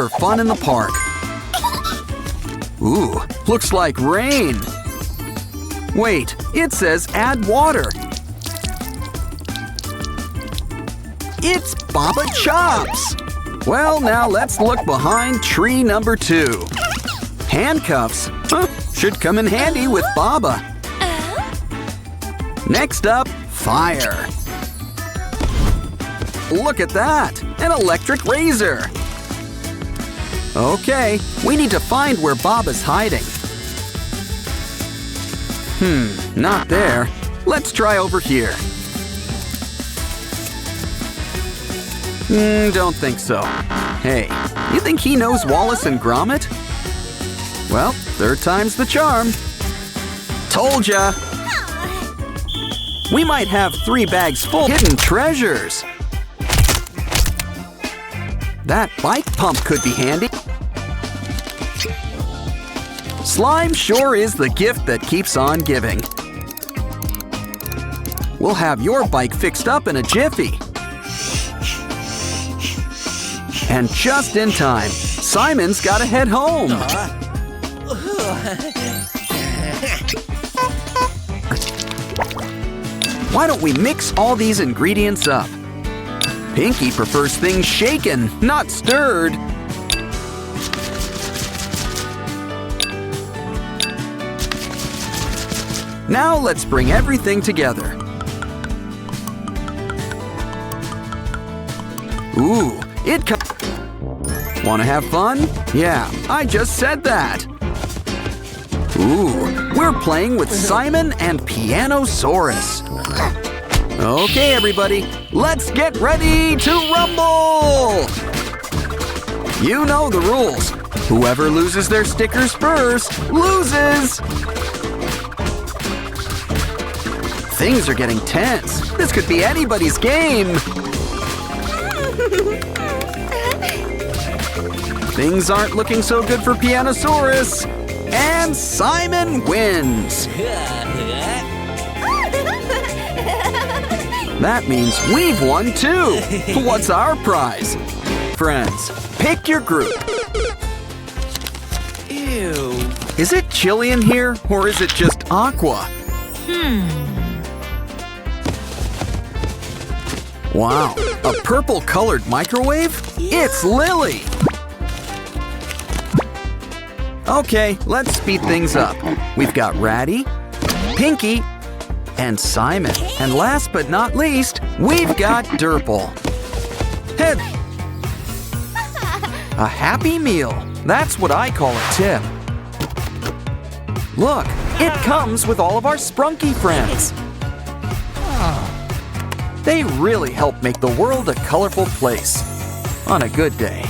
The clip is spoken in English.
for fun in the park. Ooh, looks like rain. Wait, it says add water. It's Baba Chops! Well, now let's look behind tree number 2. Handcuffs? Huh, should come in handy with Baba. Next up, fire. Look at that! An electric razor! Okay, we need to find where Baba's hiding. Not there. Let's try over here. Don't think so. Hey, you think he knows Wallace and Gromit? Well, third time's the charm. Told ya! We might have 3 bags full of hidden treasures. That bike pump could be handy. Slime sure is the gift that keeps on giving. We'll have your bike fixed up in a jiffy. And just in time, Simon's gotta head home. Why don't we mix all these ingredients up? Pinky prefers things shaken, not stirred. Now let's bring everything together. Ooh, it comes. Wanna have fun? Yeah, I just said that. Ooh, we're playing with Simon and Pianosaurus. Okay, everybody, let's get ready to rumble! You know the rules. Whoever loses their stickers first loses! Things are getting tense. This could be anybody's game. Things aren't looking so good for Pianosaurus. And Simon wins. That means we've won too. What's our prize? Friends, pick your group. Ew. Is it chilly in here, or is it just aqua? Wow, a purple-colored microwave? It's Lily! Okay, let's speed things up. We've got Ratty, Pinky, and Simon. And last but not least, we've got Durple. Head. A happy meal. That's what I call a tip. Look, it comes with all of our Sprunki friends. They really help make the world a colorful place. On a good day.